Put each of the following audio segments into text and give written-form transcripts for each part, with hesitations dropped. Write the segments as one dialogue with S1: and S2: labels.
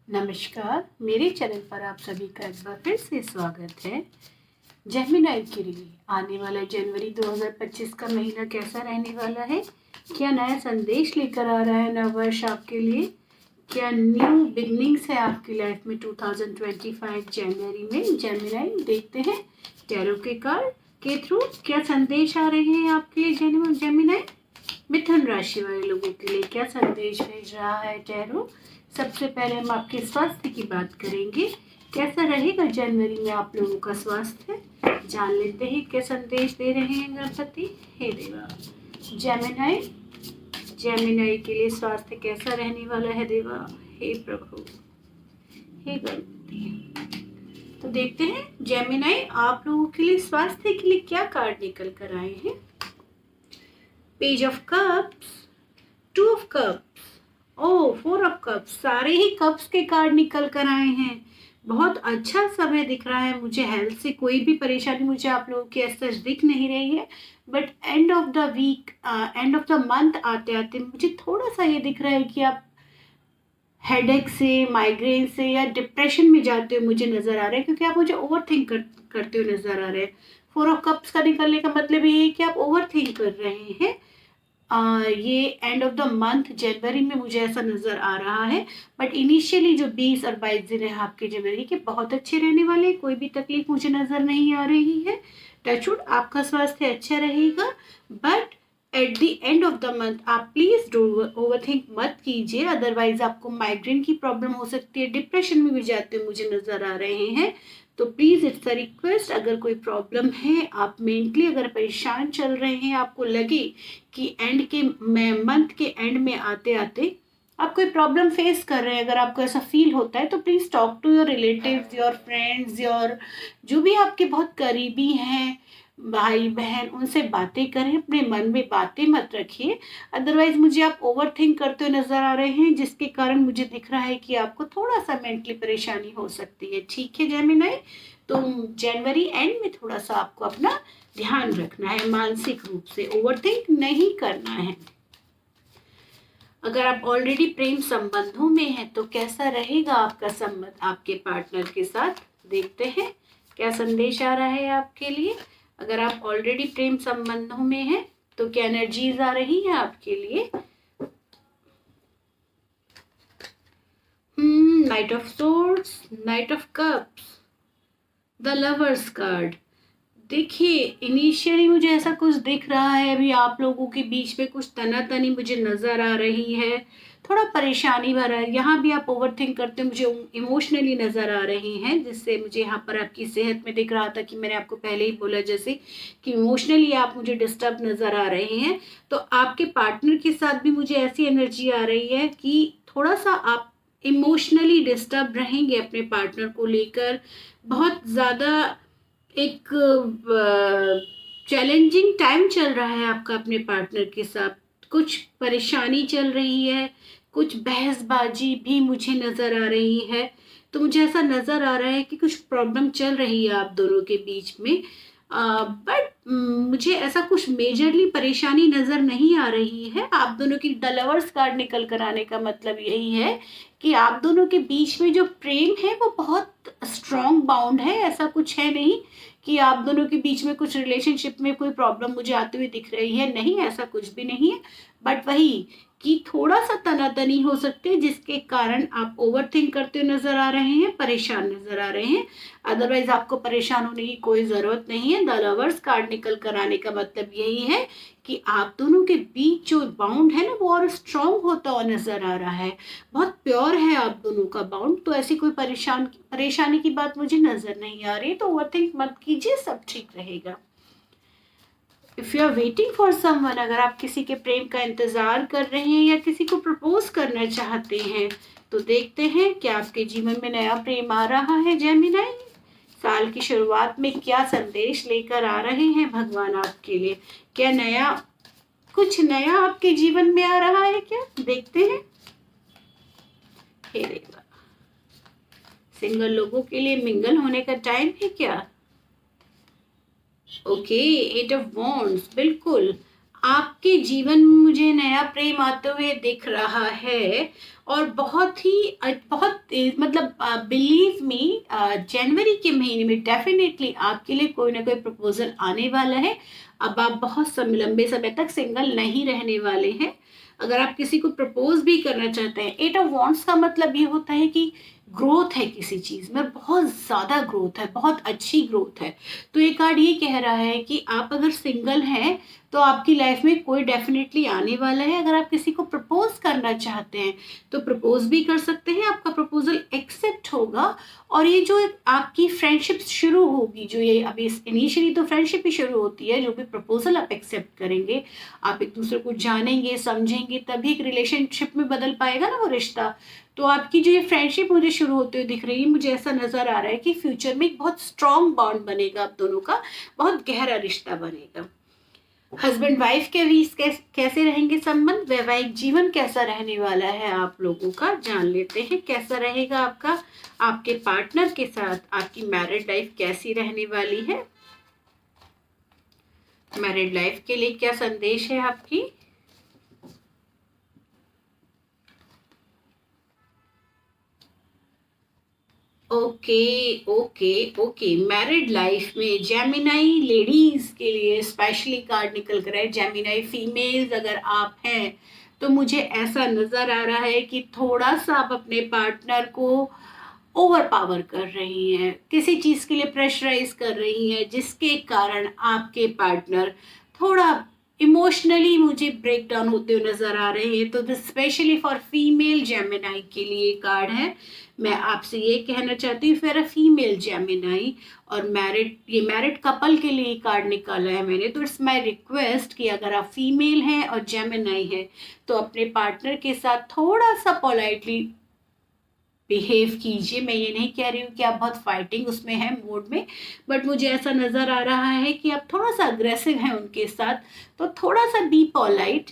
S1: नमस्कार, मेरे चैनल पर आप सभी का एक बार फिर से स्वागत है। जेमिनी के लिए आने वाला जनवरी 2025 का महीना कैसा रहने वाला है? क्या नया संदेश लेकर आ रहा है नव वर्ष आपके लिए? क्या न्यू बिगनिंग्स है आपकी लाइफ में 2025 जनवरी में? जेमिनी देखते हैं टैरो के कार्ड के थ्रू क्या संदेश आ रहे हैं आपके लिए जेमिनी। मिथुन राशि वाले लोगों के लिए क्या संदेश भेज रहा है टैरो? सबसे पहले हम आपके स्वास्थ्य की बात करेंगे। कैसा रहेगा जनवरी में आप लोगों का स्वास्थ्य? जान लेते हैं क्या संदेश दे रहे हैं गणपति। हे देवा। जेमिनी के लिए स्वास्थ्य कैसा रहने वाला है देवा? हे प्रभु, हे गणपति। तो देखते हैं जेमिनी आप लोगों के लिए स्वास्थ्य के लिए क्या कार्ड निकल कर आए हैं। Page of cups, 2 of cups, oh 4 of cups, सारे ही कप्स के कार्ड निकल कर आए हैं। बहुत अच्छा समय दिख रहा है मुझे। हेल्थ से कोई भी परेशानी मुझे आप लोगों की ऐसा दिख नहीं रही है, but end of the week, end of the month आते आते मुझे थोड़ा सा ये दिख रहा है कि आप हेडेक से, माइग्रेन से या डिप्रेशन में जाते हुए मुझे नज़र आ रहे हैं, क्योंकि आप मुझे ओवर थिंक करते हुए नज़र आ रहे हैं। 4 ऑफ कप्स का निकलने का मतलब ये है कि आप ओवर थिंक कर रहे हैं। ये एंड ऑफ द मंथ जनवरी में मुझे ऐसा नज़र आ रहा है, बट इनिशियली जो 20 और 22 दिन है आपके जनवरी के बहुत अच्छे रहने वाले। कोई भी तकलीफ मुझे नज़र नहीं आ रही है। टचवुड आपका स्वास्थ्य अच्छा रहेगा, but at the end of the month आप प्लीज़ ओवरथिंक मत कीजिए, अदरवाइज आपको माइग्रेन की प्रॉब्लम हो सकती है। डिप्रेशन में भी जाते हुए मुझे नज़र आ रहे हैं। तो प्लीज़ इट्स अ रिक्वेस्ट, अगर कोई प्रॉब्लम है, आप मेंटली अगर परेशान चल रहे हैं, आपको लगे कि मंथ के एंड में आते आते आप कोई प्रॉब्लम फेस कर रहे हैं, अगर आपको ऐसा फील होता है तो please talk to your relatives, your friends, your जो भी आपके बहुत करीबी हैं, भाई बहन, उनसे बातें करें। अपने मन में बातें मत रखिए, अदरवाइज मुझे आप ओवर थिंक करते हुए नज़र आ रहे हैं, जिसके कारण मुझे दिख रहा है कि आपको थोड़ा सा मेंटली परेशानी हो सकती है। ठीक है जेमिनी, तो जनवरी एंड में थोड़ा सा आपको अपना ध्यान रखना है, मानसिक रूप से ओवर थिंक नहीं करना है। अगर आप ऑलरेडी प्रेम संबंधों में हैं तो कैसा रहेगा आपका संबंध आपके पार्टनर के साथ? देखते हैं क्या संदेश आ रहा है आपके लिए। अगर आप ऑलरेडी प्रेम संबंधों में हैं तो क्या एनर्जीज आ रही है आपके लिए? Night of swords, night of cups, the lovers card. देखिए इनिशियली मुझे ऐसा कुछ दिख रहा है, अभी आप लोगों के बीच में कुछ तनातनी मुझे नज़र आ रही है, थोड़ा परेशानी भरा है। यहाँ भी आप ओवरथिंक करते मुझे इमोशनली नज़र आ रहे हैं, जिससे मुझे यहाँ पर आपकी सेहत में दिख रहा था कि मैंने आपको पहले ही बोला जैसे कि इमोशनली आप मुझे डिस्टर्ब नज़र आ रहे हैं। तो आपके पार्टनर के साथ भी मुझे ऐसी एनर्जी आ रही है कि थोड़ा सा आप इमोशनली डिस्टर्ब रहेंगे अपने पार्टनर को लेकर। बहुत ज़्यादा एक चैलेंजिंग टाइम चल रहा है आपका अपने पार्टनर के साथ। कुछ परेशानी चल रही है, कुछ बहसबाजी भी मुझे नज़र आ रही है। तो मुझे ऐसा नज़र आ रहा है कि कुछ प्रॉब्लम चल रही है आप दोनों के बीच में, बट मुझे ऐसा कुछ मेजरली परेशानी नज़र नहीं आ रही है। आप दोनों की द लवर्स कार्ड निकल कर आने का मतलब यही है कि आप दोनों के बीच में जो प्रेम है वो बहुत स्ट्रॉन्ग बाउंड है। ऐसा कुछ है नहीं कि आप दोनों के बीच में कुछ रिलेशनशिप में कोई प्रॉब्लम मुझे आती हुई दिख रही है, नहीं, ऐसा कुछ भी नहीं है। बट वही कि थोड़ा सा तनातनी हो सकती है, जिसके कारण आप ओवरथिंक करते हुए नजर आ रहे हैं, परेशान नजर आ रहे हैं। अदरवाइज आपको परेशान होने की कोई ज़रूरत नहीं है। द लवर्स कार्ड निकल कर आने का मतलब यही है कि आप दोनों के बीच जो बाउंड है ना वो और स्ट्रॉन्ग होता हुआ नजर आ रहा है, बहुत प्योर है आप दोनों का बाउंड। तो ऐसी कोई परेशानी की बात मुझे नजर नहीं आ रही, तो ओवरथिंक मत कीजिए, सब ठीक रहेगा। If you are waiting for someone, अगर आप किसी के प्रेम का इंतजार कर रहे हैं या किसी को प्रपोज करना चाहते हैं, तो देखते हैं क्या आपके जीवन में नया प्रेम आ रहा है जेमिनी। साल की शुरुआत में क्या संदेश लेकर आ रहे हैं भगवान आपके लिए? क्या कुछ नया आपके जीवन में आ रहा है क्या? देखते हैं। हे देवा, सिंगल लोगों के लिए मिंगल होने का टाइम है क्या? ओके, 8 ऑफ वॉन्ड्स, बिल्कुल आपके जीवन में मुझे नया प्रेम आते हुए दिख रहा है, और बहुत मतलब बिलीव मी, जनवरी के महीने में डेफिनेटली आपके लिए कोई ना कोई प्रपोजल आने वाला है। अब आप बहुत लंबे समय तक सिंगल नहीं रहने वाले हैं। अगर आप किसी को प्रपोज भी करना चाहते हैं, 8 ऑफ वॉन्ड्स का मतलब ये होता है कि ग्रोथ है, किसी चीज में बहुत ज्यादा ग्रोथ है, बहुत अच्छी ग्रोथ है। तो ये कार्ड ये कह रहा है कि आप अगर सिंगल हैं तो आपकी लाइफ में कोई डेफिनेटली आने वाला है। अगर आप किसी को प्रपोज करना चाहते हैं तो प्रपोज भी कर सकते हैं, आपका प्रपोजल एक्सेप्ट होगा। और ये जो आपकी फ्रेंडशिप शुरू होगी, जो ये अभी इनिशियली तो फ्रेंडशिप ही शुरू होती है, जो भी प्रपोजल आप एक्सेप्ट करेंगे, आप एक दूसरे को जानेंगे समझेंगे, तभी एक रिलेशनशिप में बदल पाएगा ना वो रिश्ता। तो आपकी जो ये फ्रेंडशिप मुझे शुरू होते हुए दिख रही है, मुझे ऐसा नजर आ रहा है कि फ्यूचर में एक बहुत स्ट्रॉन्ग बॉन्ड बनेगा आप दोनों का, बहुत गहरा रिश्ता बनेगा। हस्बैंड वाइफ के बीच कैसे रहेंगे संबंध, वैवाहिक जीवन कैसा रहने वाला है आप लोगों का, जान लेते हैं कैसा रहेगा आपका आपके पार्टनर के साथ। आपकी मैरिड लाइफ कैसी रहने वाली है, मैरिड लाइफ के लिए क्या संदेश है आपकी। Okay okay okay, married life में जेमिनाई लेडीज के लिए स्पेशली कार्ड निकल कर है। जेमिनाई फीमेल्स अगर आप हैं तो मुझे ऐसा नजर आ रहा है कि थोड़ा सा आप अपने पार्टनर को ओवर पावर कर रही हैं, किसी चीज के लिए प्रेशराइज कर रही हैं, जिसके कारण आपके पार्टनर थोड़ा इमोशनली मुझे ब्रेक डाउन होते हुए नजर आ रहे हैं। तो this specially for female Gemini के लिए कार्ड है। मैं आपसे ये कहना चाहती हूँ फॉर अ फीमेल जेमिनाई, और ये मैरिड कपल के लिए कार्ड निकाला है मैंने। तो इट्स माय रिक्वेस्ट कि अगर आप फीमेल हैं और जेमिनाई है तो अपने पार्टनर के साथ थोड़ा सा पोलाइटली बिहेव कीजिए। मैं ये नहीं कह रही हूँ कि आप बहुत फाइटिंग उसमें है मूड में, बट मुझे ऐसा नज़र आ रहा है कि आप थोड़ा सा अग्रेसिव हैं उनके साथ। तो थोड़ा सा बी पोलाइट,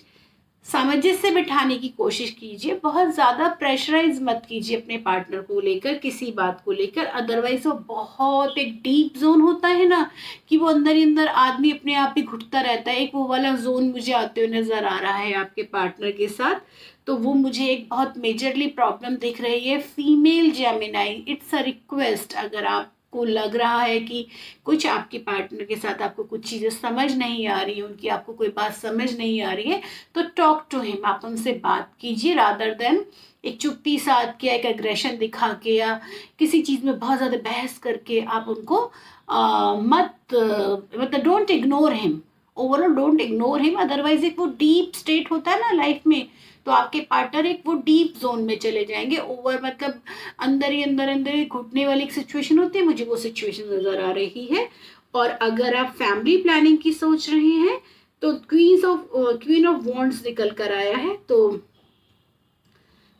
S1: सामंजस्य बिठाने की कोशिश कीजिए, बहुत ज़्यादा प्रेशराइज मत कीजिए अपने पार्टनर को लेकर, किसी बात को लेकर। अदरवाइज वो बहुत एक डीप जोन होता है ना, कि वो अंदर ही अंदर आदमी अपने आप ही घुटता रहता है, एक वो वाला जोन मुझे आते हुए नज़र आ रहा है आपके पार्टनर के साथ। तो वो मुझे एक बहुत मेजरली प्रॉब्लम दिख रही है female Gemini. It's a request, अगर आपको लग रहा है कि कुछ आपके पार्टनर के साथ आपको कुछ चीज़ें समझ नहीं आ रही है, उनकी आपको कोई बात समझ नहीं आ रही है, तो टॉक टू हिम, आप उनसे बात कीजिए, रादर देन एक चुप्पी साध के, एक एग्रेशन दिखा के, या किसी चीज़ में बहुत ज़्यादा बहस करके आप उनको मतलब don't ignore him, overall don't ignore him. Otherwise एक वो डीप स्टेट होता है ना लाइफ में, तो आपके पार्टनर एक वो डीप जोन में चले जाएंगे। ओवर मतलब अंदर ही अंदर घुटने वाली एक सिचुएशन होती है, मुझे वो सिचुएशन नजर आ रही है। और अगर आप फैमिली प्लानिंग की सोच रहे हैं तो क्वीन ऑफ वॉन्ड्स निकल कर आया है। तो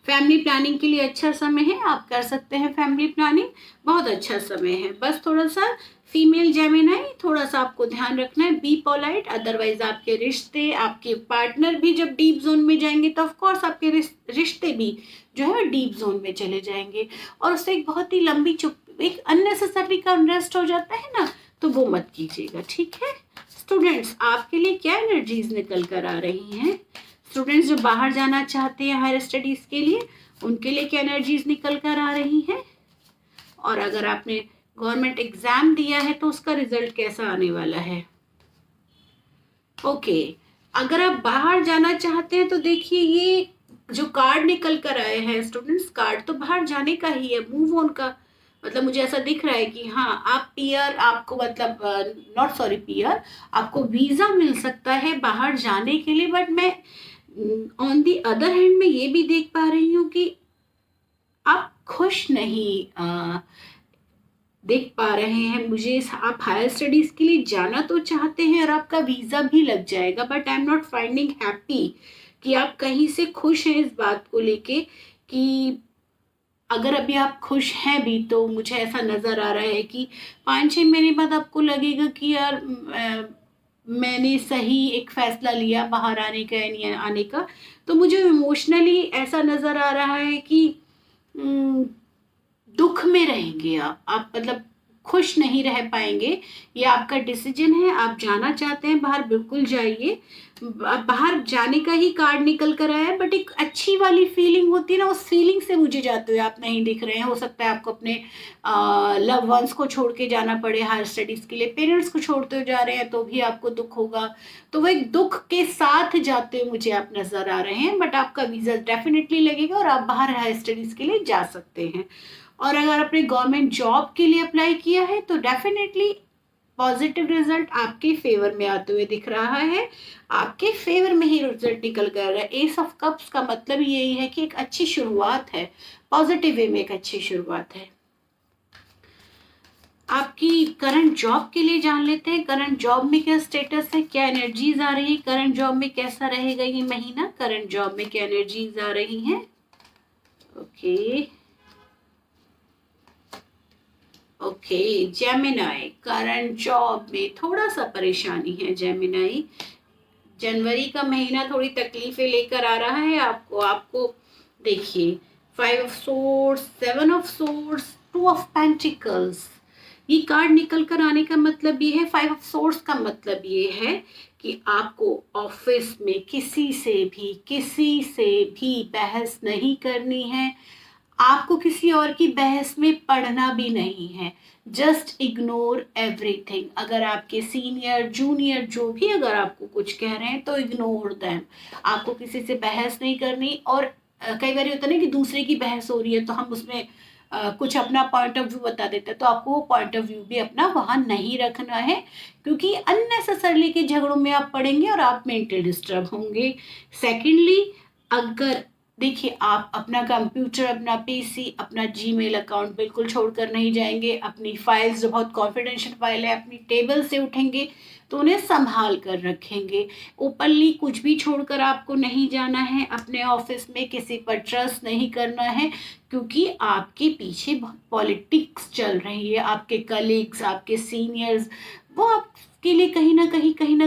S1: फैमिली प्लानिंग के लिए अच्छा समय है, आप कर सकते हैं फैमिली प्लानिंग, बहुत अच्छा समय है। बस थोड़ा सा फीमेल जेमिनाई, थोड़ा सा आपको ध्यान रखना है, बी पोलाइट। अदरवाइज आपके रिश्ते, आपके पार्टनर भी जब डीप जोन में जाएंगे तो ऑफकोर्स आपके रिश्ते भी जो है डीप जोन में चले जाएंगे, और उससे एक बहुत ही लंबी चुप एक अननेसेसरी का अनरेस्ट हो जाता है ना, तो वो मत कीजिएगा, ठीक है। स्टूडेंट्स, आपके लिए क्या एनर्जीज निकल कर आ रही हैं। स्टूडेंट्स जो बाहर जाना चाहते हैं हायर स्टडीज के लिए, उनके लिए क्या एनर्जीज निकल कर आ रही हैं। और अगर आपने गवर्नमेंट एग्जाम दिया है तो उसका रिजल्ट कैसा आने वाला है। ओके, अगर आप बाहर जाना चाहते हैं तो देखिए ये जो कार्ड निकल कर आए हैं स्टूडेंट्स, कार्ड तो बाहर जाने का ही है, मूव ऑन का। मतलब मुझे ऐसा दिख रहा है कि हाँ आप पीआर, आपको मतलब नॉट सॉरी पीआर, आपको वीजा मिल सकता है बाहर जाने के लिए। बट मैं ऑन दी अदर हैंड में ये भी देख पा रही हूँ कि आप खुश नहीं देख पा रहे हैं मुझे। आप हायर स्टडीज के लिए जाना तो चाहते हैं और आपका वीजा भी लग जाएगा, but I am not finding happy कि आप कहीं से खुश हैं इस बात को लेके। कि अगर अभी आप खुश हैं भी तो मुझे ऐसा नजर आ रहा है कि 5-6 महीने बाद आपको लगेगा कि यार मैंने सही एक फैसला लिया बाहर आने का या नहीं आने का। तो मुझे इमोशनली ऐसा नजर आ रहा है कि दुख में रहेंगे आप मतलब खुश नहीं रह पाएंगे। ये आपका डिसीजन है, आप जाना चाहते हैं बाहर, बिल्कुल जाइए। बाहर जाने का ही कार्ड निकल कर आया है, बट एक अच्छी वाली फीलिंग होती है ना, उस फीलिंग से मुझे जाते हुए आप नहीं दिख रहे हैं। हो सकता है आपको अपने लव वंस को छोड़ के जाना पड़े हायर स्टडीज के लिए, पेरेंट्स को छोड़ते हुए जा रहे हैं तो भी आपको दुख होगा, तो वो एक दुख के साथ जाते हुए मुझे आप नजर आ रहे हैं। बट आपका वीजा डेफिनेटली लगेगा और आप बाहर हायर स्टडीज के लिए जा सकते हैं। और अगर आपने गवर्नमेंट जॉब के लिए अप्लाई किया है तो डेफिनेटली पॉजिटिव रिजल्ट आपके फेवर में आते हुए दिख रहा है, आपके फेवर में ही रिजल्ट निकल कर रहा है। एस ऑफ कप्स का मतलब यही है कि एक अच्छी शुरुआत है, पॉजिटिव वे में एक अच्छी शुरुआत है। आपकी करंट जॉब के लिए जान लेते हैं, करंट जॉब में क्या स्टेटस है, क्या एनर्जीज आ रही है, करंट जॉब में कैसा रहेगा ये महीना, करंट जॉब में क्या एनर्जीज आ रही हैं। ओके जेमिनाई, करंट जॉब में थोड़ा सा परेशानी है जेमिनाई। जनवरी का महीना थोड़ी तकलीफें लेकर आ रहा है आपको देखिए 5 of swords, 7 of swords, 2 of pentacles, ये कार्ड निकल कर आने का मतलब ये है, 5 ऑफ सोर्ड्स का मतलब ये है कि आपको ऑफिस में किसी से भी बहस नहीं करनी है, आपको किसी और की बहस में पढ़ना भी नहीं है। Just ignore everything. अगर आपके सीनियर जूनियर जो भी अगर आपको कुछ कह रहे हैं तो इग्नोर देम। आपको किसी से बहस नहीं करनी। और कई बार होता है ना कि दूसरे की बहस हो रही है तो हम उसमें कुछ अपना पॉइंट ऑफ व्यू बता देते हैं, तो आपको वो पॉइंट ऑफ व्यू भी अपना वहां नहीं रखना है, क्योंकि अननेसेसरली के झगड़ों में आप पड़ेंगे और आप मेंटल डिस्टर्ब होंगे। सेकेंडली, अगर देखिए आप अपना कंप्यूटर, अपना पीसी, अपना जीमेल अकाउंट बिल्कुल छोड़कर नहीं जाएंगे। अपनी फाइल्स जो बहुत कॉन्फिडेंशियल फाइल है अपनी टेबल से उठेंगे तो उन्हें संभाल कर रखेंगे। ओपनली कुछ भी छोड़कर आपको नहीं जाना है। अपने ऑफिस में किसी पर ट्रस्ट नहीं करना है, क्योंकि आपके पीछे बहुत पॉलिटिक्स चल रही है। आपके कलीग्स, आपके सीनियर्स, वो आपके लिए कहीं ना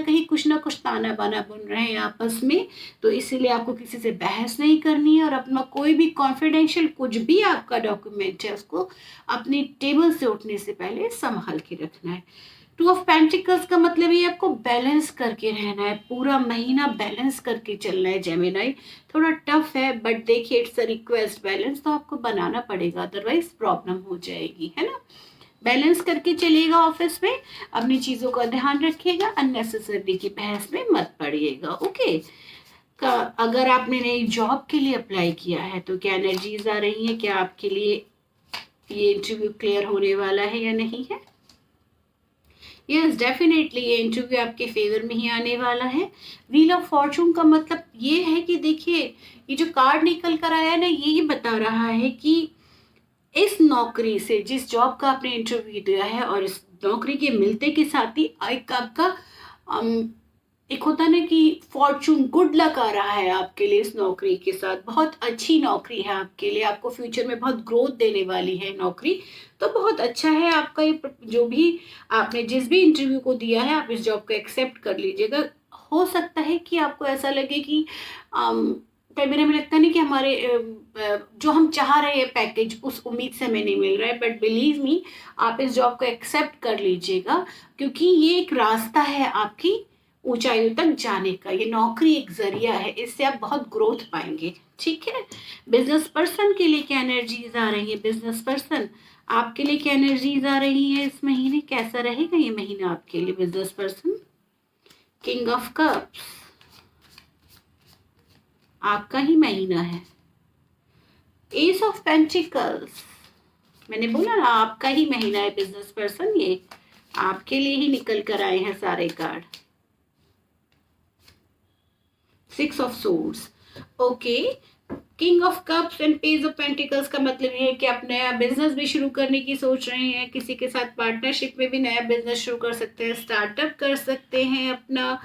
S1: कहीं कुछ ना कुछ ताना बाना बुन रहे हैं आपस में। तो इसीलिए आपको किसी से बहस नहीं करनी है और अपना कोई भी कॉन्फिडेंशियल कुछ भी आपका डॉक्यूमेंट है उसको अपनी टेबल से उठने से पहले संभाल के रखना है। 2 ऑफ पेंटिकल्स का मतलब ये आपको बैलेंस करके रहना है, पूरा महीना बैलेंस करके चलना है जेमिनाई। थोड़ा टफ है बट देखिए इट्स अ रिक्वेस्ट, बैलेंस तो आपको बनाना पड़ेगा, अदरवाइज प्रॉब्लम हो जाएगी, है ना। बैलेंस करके चलिएगा ऑफिस में, अपनी चीज़ों का ध्यान रखिएगा, अननेसेसरी की बहस में मत पड़िएगा। ओके अगर आपने नई जॉब के लिए अप्लाई किया है तो क्या एनर्जीज आ रही है, क्या आपके लिए ये इंटरव्यू क्लियर होने वाला है या नहीं है। यस डेफिनेटली ये इंटरव्यू आपके फेवर में ही आने वाला है। व्हील ऑफ फॉर्चून का मतलब ये है कि देखिए ये जो कार्ड निकल कर आया है ना, यही बता रहा है कि इस नौकरी से, जिस जॉब का आपने इंटरव्यू दिया है और इस नौकरी के मिलते के साथ ही एक आपका एक होता है ना कि फॉर्चून, गुड लक आ रहा है आपके लिए इस नौकरी के साथ। बहुत अच्छी नौकरी है आपके लिए, आपको फ्यूचर में बहुत ग्रोथ देने वाली है नौकरी, तो बहुत अच्छा है आपका ये। जो भी आपने जिस भी इंटरव्यू को दिया है आप इस जॉब को एक्सेप्ट कर लीजिएगा। हो सकता है कि आपको ऐसा लगे कि कई बार हमें लगता नहीं कि हमारे जो हम चाह रहे हैं पैकेज उस उम्मीद से हमें नहीं मिल रहा है, बट बिलीव मी आप इस जॉब को एक्सेप्ट कर लीजिएगा, क्योंकि ये एक रास्ता है आपकी ऊंचाइयों तक जाने का। ये नौकरी एक जरिया है, इससे आप बहुत ग्रोथ पाएंगे, ठीक है। बिजनेस पर्सन के लिए क्या एनर्जीज आ रही है, बिजनेस पर्सन आपके लिए क्या एनर्जीज आ रही है इस महीने, कैसा रहेगा ये महीना आपके लिए business person. King of cups आपका ही महीना है। एस ऑफ पेंटिकल्स, मैंने बोला ना आपका ही महीना है बिजनेस पर्सन, ये आपके लिए ही निकल कर आए हैं सारे card. 6 of swords, okay. King of cups and page of pentacles का मतलब ये है कि आप नया बिजनेस भी शुरू करने की सोच रहे हैं, किसी के साथ पार्टनरशिप में भी नया बिजनेस शुरू कर सकते हैं, स्टार्टअप कर सकते हैं अपना।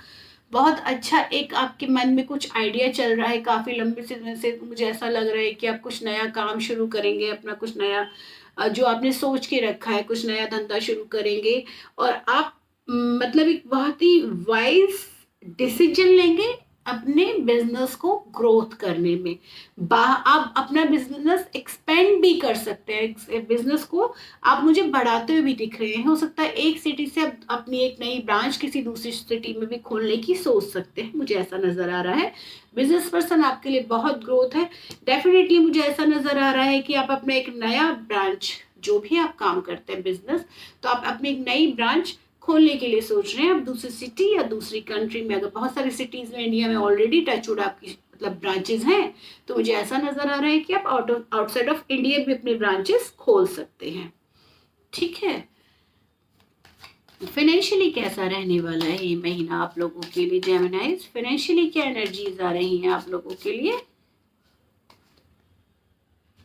S1: बहुत अच्छा एक आपके मन में कुछ आइडिया चल रहा है काफ़ी लंबे समय से, मुझे ऐसा लग रहा है कि आप कुछ नया काम शुरू करेंगे, अपना कुछ नया जो आपने सोच के रखा है, कुछ नया धंधा शुरू करेंगे। और आप मतलब एक बहुत ही वाइज डिसीजन लेंगे अपने बिजनेस को ग्रोथ करने में। आप अपना बिजनेस एक्सपेंड भी कर सकते हैं, बिजनेस को आप मुझे बढ़ाते हुए भी दिख रहे हैं। हो सकता है एक सिटी से आप अपनी एक नई ब्रांच किसी दूसरी सिटी में भी खोलने की सोच सकते हैं, मुझे ऐसा नजर आ रहा है। बिजनेस पर्सन आपके लिए बहुत ग्रोथ है। डेफिनेटली मुझे ऐसा नजर आ रहा है कि आप अपना एक नया ब्रांच, जो भी आप काम करते हैं बिजनेस, तो आप अपनी एक नई ब्रांच खोलने के लिए सोच रहे हैं। आप दूसरी सिटी या दूसरी कंट्री में, अगर बहुत सारी सिटीज में इंडिया में ऑलरेडी टचवुड आपकी मतलब ब्रांचेस हैं, तो मुझे ऐसा नजर आ रहा है कि आप आउटसाइड ऑफ इंडिया भी अपने ब्रांचेस खोल सकते हैं। ठीक है, फाइनेंशियली कैसा रहने वाला है ये महीना आप लोगों के लिए जेमिनाइज? फाइनेंशियली क्या एनर्जीज आ रही हैं आप लोगों के लिए?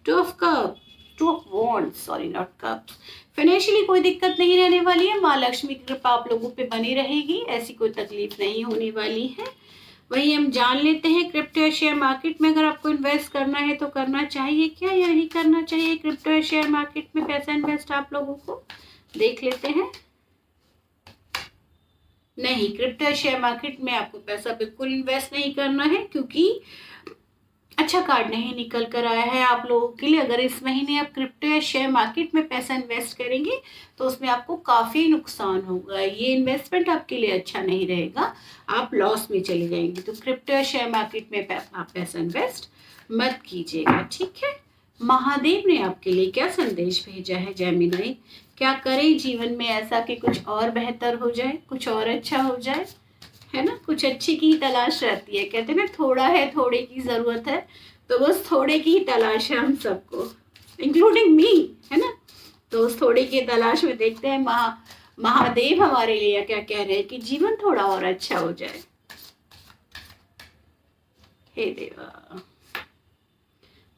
S1: Two of cup, two of wands, sorry not cups. Financially कोई दिक्कत नहीं रहने वाली है, माँ लक्ष्मी की कृपा आप लोगों पे बनी रहेगी, ऐसी कोई तकलीफ नहीं होने वाली है। वही हम जान लेते हैं क्रिप्टो या शेयर मार्केट में अगर आपको इन्वेस्ट करना है तो करना चाहिए क्या या नहीं करना चाहिए? क्रिप्टो या शेयर मार्केट में पैसा इन्वेस्ट आप लोगों को देख लेते हैं। नहीं, क्रिप्टो या शेयर मार्केट में आपको पैसा बिल्कुल इन्वेस्ट नहीं करना है, क्योंकि अच्छा कार्ड नहीं निकल कर आया है आप लोगों के लिए। अगर इस महीने आप क्रिप्टो या शेयर मार्केट में पैसा इन्वेस्ट करेंगे तो उसमें आपको काफ़ी नुकसान होगा, ये इन्वेस्टमेंट आपके लिए अच्छा नहीं रहेगा, आप लॉस में चले जाएंगे। तो क्रिप्टो या शेयर मार्केट में आप पैसा इन्वेस्ट मत कीजिएगा, ठीक है। महादेव ने आपके लिए क्या संदेश भेजा है जेमिनी? क्या करें जीवन में ऐसा कि कुछ और बेहतर हो जाए, कुछ और अच्छा हो जाए, है ना? कुछ अच्छी की तलाश रहती है, कहते हैं ना थोड़ा है थोड़े की जरूरत है, तो बस थोड़े की तलाश है हम सबको, इंक्लूडिंग मी, है ना? तो उस थोड़े की तलाश में देखते हैं महादेव हमारे लिए क्या कह रहे हैं कि जीवन थोड़ा और अच्छा हो जाए। हे देवा।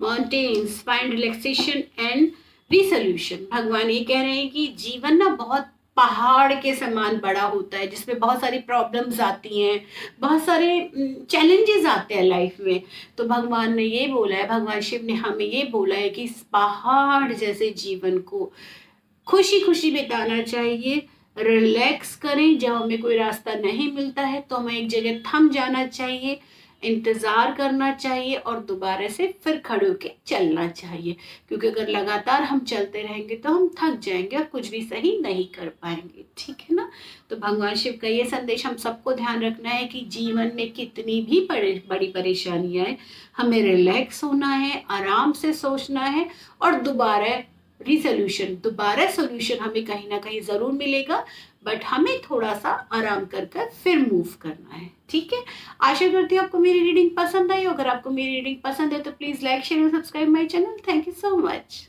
S1: Mountains find relaxation and resolution. भगवान ये कह रहे हैं कि जीवन ना बहुत पहाड़ के समान बड़ा होता है, जिसमें बहुत सारी प्रॉब्लम्स आती हैं, बहुत सारे चैलेंजेस आते हैं लाइफ में। तो भगवान ने ये बोला है, भगवान शिव ने हमें ये बोला है कि इस पहाड़ जैसे जीवन को खुशी खुशी बिताना चाहिए। रिलैक्स करें, जब हमें कोई रास्ता नहीं मिलता है तो हमें एक जगह थम जाना चाहिए, इंतज़ार करना चाहिए और दोबारा से फिर खड़े होकर चलना चाहिए, क्योंकि अगर लगातार हम चलते रहेंगे तो हम थक जाएंगे और कुछ भी सही नहीं कर पाएंगे, ठीक है ना? तो भगवान शिव का ये संदेश हम सबको ध्यान रखना है कि जीवन में कितनी भी बड़ी परेशानियां हैं, हमें रिलैक्स होना है, आराम से सोचना है और दोबारा सोल्यूशन हमें कहीं ना कहीं ज़रूर मिलेगा, बट हमें थोड़ा सा आराम कर फिर मूव करना है, ठीक है। आशा करती हूँ आपको मेरी रीडिंग पसंद आई। अगर आपको मेरी रीडिंग पसंद है तो प्लीज़ लाइक शेयर और subscribe my channel. Thank you so much.